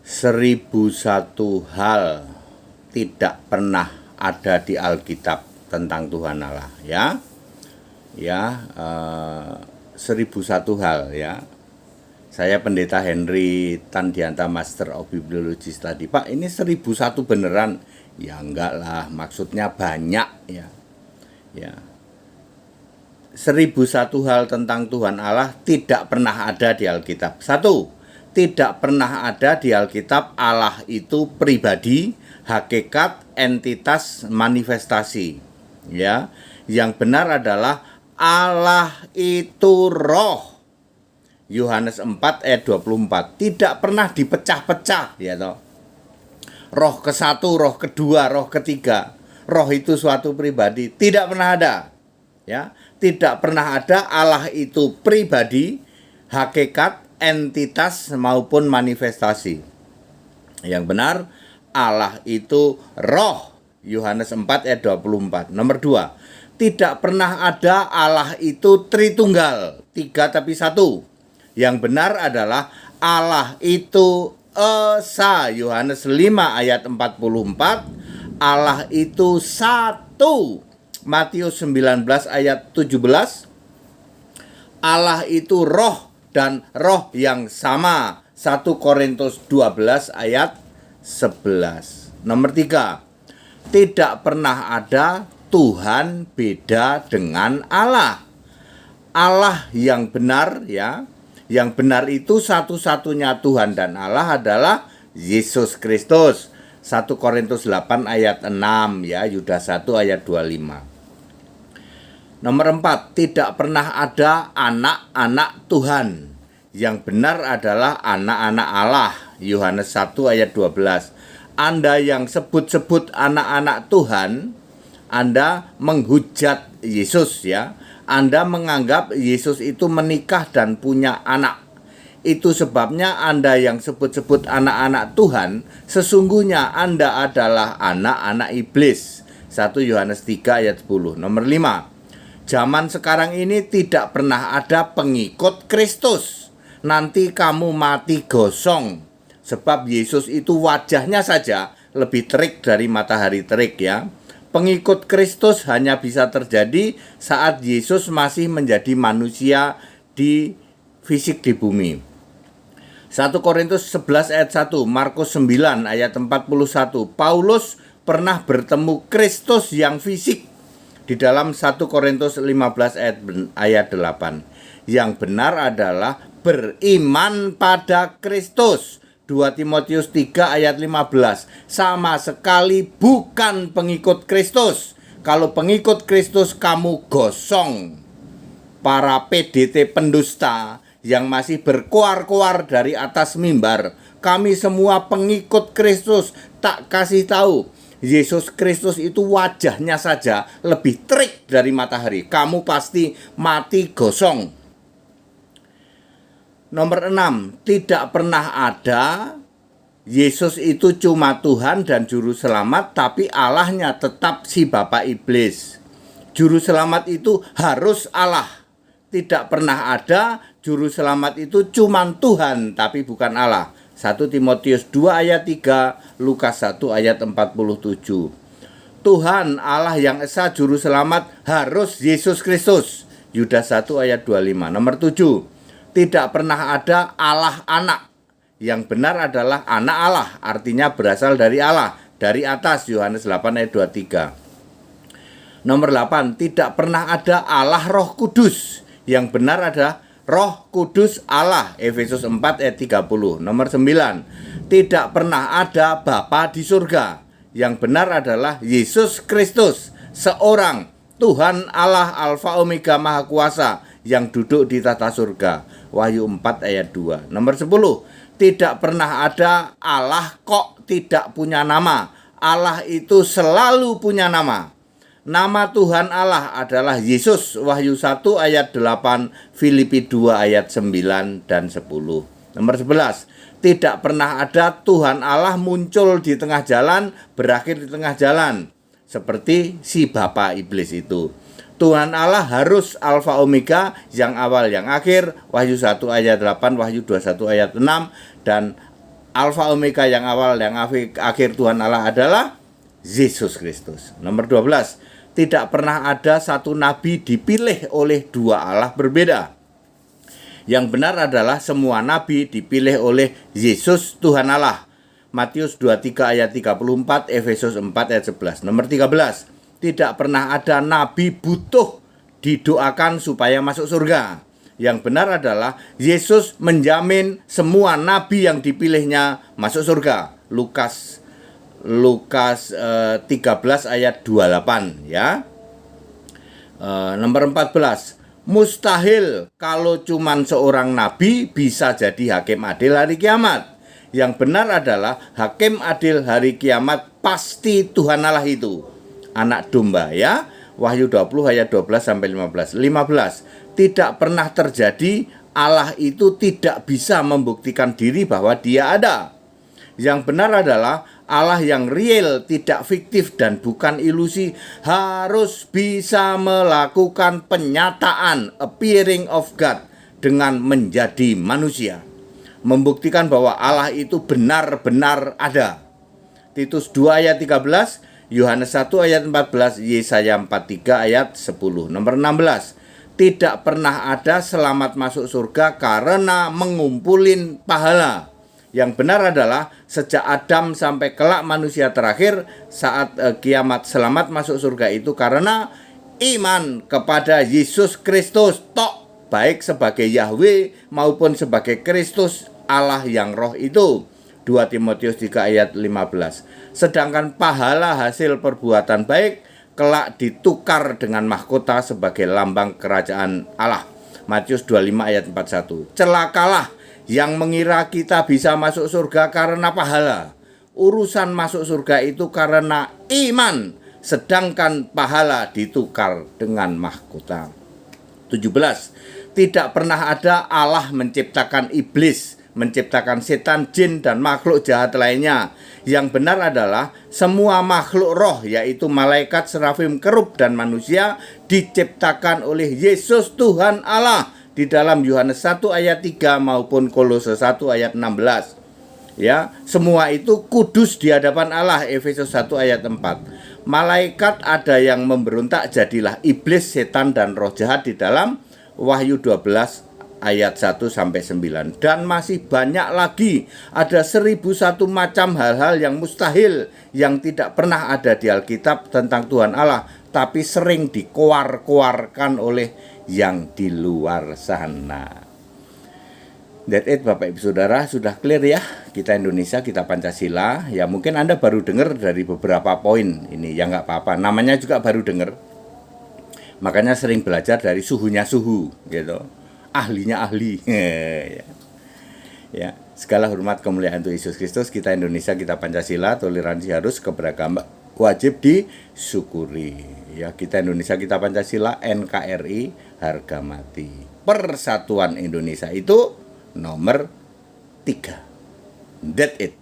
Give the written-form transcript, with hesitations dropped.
1001 hal tidak pernah ada di Alkitab tentang Tuhan Allah, ya. 1001 hal, ya. Saya Pendeta Henry Tandianta, Master of Bibliology Study. Pak, ini 1001 beneran? Ya enggak lah, maksudnya banyak, ya. 1001 hal tentang Tuhan Allah tidak pernah ada di Alkitab. Satu, tidak pernah ada di Alkitab Allah itu pribadi, hakikat, entitas, manifestasi. Ya, yang benar adalah Allah itu roh. Yohanes 4 ayat 24. Tidak pernah dipecah-pecah, ya toh. Roh ke-1, roh kedua, roh ketiga. Roh itu suatu pribadi, tidak pernah ada. Ya, tidak pernah ada Allah itu pribadi, hakikat, entitas maupun manifestasi. Yang benar Allah itu roh. Yohanes 4 ayat 24. Nomor 2, tidak pernah ada Allah itu Tritunggal, 3 tapi 1. Yang benar adalah Allah itu Esa. Yohanes 5 ayat 44. Allah itu satu. Matius 19 ayat 17. Allah itu roh dan roh yang sama. 1 Korintus 12 ayat 11. Nomor 3, tidak pernah ada Tuhan beda dengan Allah. Allah yang benar, ya. Yang benar itu satu-satunya Tuhan dan Allah adalah Yesus Kristus. 1 Korintus 8 ayat 6, ya. Yudas 1 ayat 25. Nomor 4, tidak pernah ada anak-anak Tuhan. Yang benar adalah anak-anak Allah. Yohanes 1 ayat 12. Anda yang sebut-sebut anak-anak Tuhan, Anda menghujat Yesus, ya. Anda menganggap Yesus itu menikah dan punya anak. Itu sebabnya Anda yang sebut-sebut anak-anak Tuhan, sesungguhnya Anda adalah anak-anak iblis. 1 Yohanes 3 ayat 10. Nomor 5, zaman sekarang ini tidak pernah ada pengikut Kristus. Nanti kamu mati gosong. Sebab Yesus itu wajahnya saja lebih terik dari matahari terik, ya. Pengikut Kristus hanya bisa terjadi saat Yesus masih menjadi manusia di fisik di bumi. 1 Korintus 11 ayat 1, Markus 9 ayat 41. Paulus pernah bertemu Kristus yang fisik di dalam 1 Korintus 15 ayat 8. Yang benar adalah beriman pada Kristus. 2 Timotius 3 ayat 15. Sama sekali bukan pengikut Kristus. Kalau pengikut Kristus kamu gosong. Para PDT pendusta yang masih berkoar-koar dari atas mimbar, kami semua pengikut Kristus. Tak kasih tahu, Yesus Kristus itu wajahnya saja lebih terik dari matahari. Kamu pasti mati gosong. Nomor 6, tidak pernah ada Yesus itu cuma Tuhan dan Juru Selamat, tapi Allahnya tetap si Bapa Iblis. Juru Selamat itu harus Allah. Tidak pernah ada Juru Selamat itu cuma Tuhan, tapi bukan Allah. 1 Timotius 2 ayat 3, Lukas 1 ayat 47. Tuhan Allah yang Esa Juru Selamat harus Yesus Kristus. Yudas 1 ayat 25. Nomor 7, tidak pernah ada Allah anak. Yang benar adalah anak Allah, artinya berasal dari Allah, dari atas. Yohanes 8 ayat 23. Nomor 8, tidak pernah ada Allah Roh Kudus. Yang benar adalah Roh Kudus Allah. Efesus 4 ayat 30. Nomor 9, tidak pernah ada Bapa di surga. Yang benar adalah Yesus Kristus, seorang Tuhan Allah Alfa Omega Maha Kuasa yang duduk di tata surga. Wahyu 4 ayat 2. Nomor 10, tidak pernah ada Allah kok tidak punya nama. Allah itu selalu punya nama. Nama Tuhan Allah adalah Yesus. Wahyu 1 ayat 8, Filipi 2 ayat 9 dan 10. Nomor 11, tidak pernah ada Tuhan Allah muncul di tengah jalan, berakhir di tengah jalan, seperti si Bapa Iblis itu. Tuhan Allah harus Alfa Omega, yang awal yang akhir. Wahyu 1 ayat 8, Wahyu 21 ayat 6, dan Alfa Omega, yang awal yang akhir Tuhan Allah adalah Yesus Kristus. Nomor 12, tidak pernah ada satu nabi dipilih oleh dua Allah berbeda. Yang benar adalah semua nabi dipilih oleh Yesus Tuhan Allah. Matius 23 ayat 34, Efesus 4 ayat 11. Nomor 13, tidak pernah ada nabi butuh didoakan supaya masuk surga. Yang benar adalah Yesus menjamin semua nabi yang dipilihnya masuk surga. Lukas 13 ayat 28 ya. Nomor 14, mustahil kalau cuman seorang nabi bisa jadi hakim adil hari kiamat. Yang benar adalah hakim adil hari kiamat pasti Tuhan Allah itu, anak domba ya. Wahyu 20 ayat 12 sampai 15. 15, tidak pernah terjadi Allah itu tidak bisa membuktikan diri bahwa dia ada. Yang benar adalah Allah yang real, tidak fiktif dan bukan ilusi, harus bisa melakukan penyataan appearing of God dengan menjadi manusia, membuktikan bahwa Allah itu benar-benar ada. Titus 2 ayat 13, Yohanes 1 ayat 14, Yesaya 43 ayat 10. Nomor 16, tidak pernah ada selamat masuk surga karena mengumpulin pahala. Yang benar adalah sejak Adam sampai kelak manusia terakhir, saat kiamat selamat masuk surga itu karena iman kepada Yesus Kristus tok, baik sebagai Yahweh maupun sebagai Kristus Allah yang roh itu. 2 Timotius 3 ayat 15. Sedangkan pahala hasil perbuatan baik kelak ditukar dengan mahkota sebagai lambang kerajaan Allah. Matius 25 ayat 41. Celakalah yang mengira kita bisa masuk surga karena pahala. Urusan masuk surga itu karena iman, sedangkan pahala ditukar dengan mahkota. 17. Tidak pernah ada Allah menciptakan iblis, menciptakan setan, jin, dan makhluk jahat lainnya. Yang benar adalah semua makhluk roh, yaitu malaikat, serafim, kerub, dan manusia diciptakan oleh Yesus Tuhan Allah di dalam Yohanes 1 ayat 3 maupun Kolose 1 ayat 16. Ya, semua itu kudus di hadapan Allah, Efesus 1 ayat 4. Malaikat ada yang memberontak jadilah iblis, setan, dan roh jahat di dalam Wahyu 12 ayat 1 sampai 9. Dan masih banyak lagi, ada 1001 macam hal-hal yang mustahil yang tidak pernah ada di Alkitab tentang Tuhan Allah, tapi sering dikoar-koarkan oleh yang di luar sana. That's it Bapak Ibu Saudara, sudah clear ya. Kita Indonesia, kita Pancasila. Ya mungkin Anda baru dengar dari beberapa poin ini, ya nggak apa-apa. Namanya juga baru dengar. Makanya sering belajar dari suhunya suhu gitu. Ahlinya ahli. Ya, segala hormat kemuliaan untuk Yesus Kristus. Kita Indonesia, kita Pancasila. Toleransi harus, keberagaman wajib disyukuri. Ya, kita Indonesia, kita Pancasila, NKRI, harga mati. Persatuan Indonesia itu nomor 3. That's it.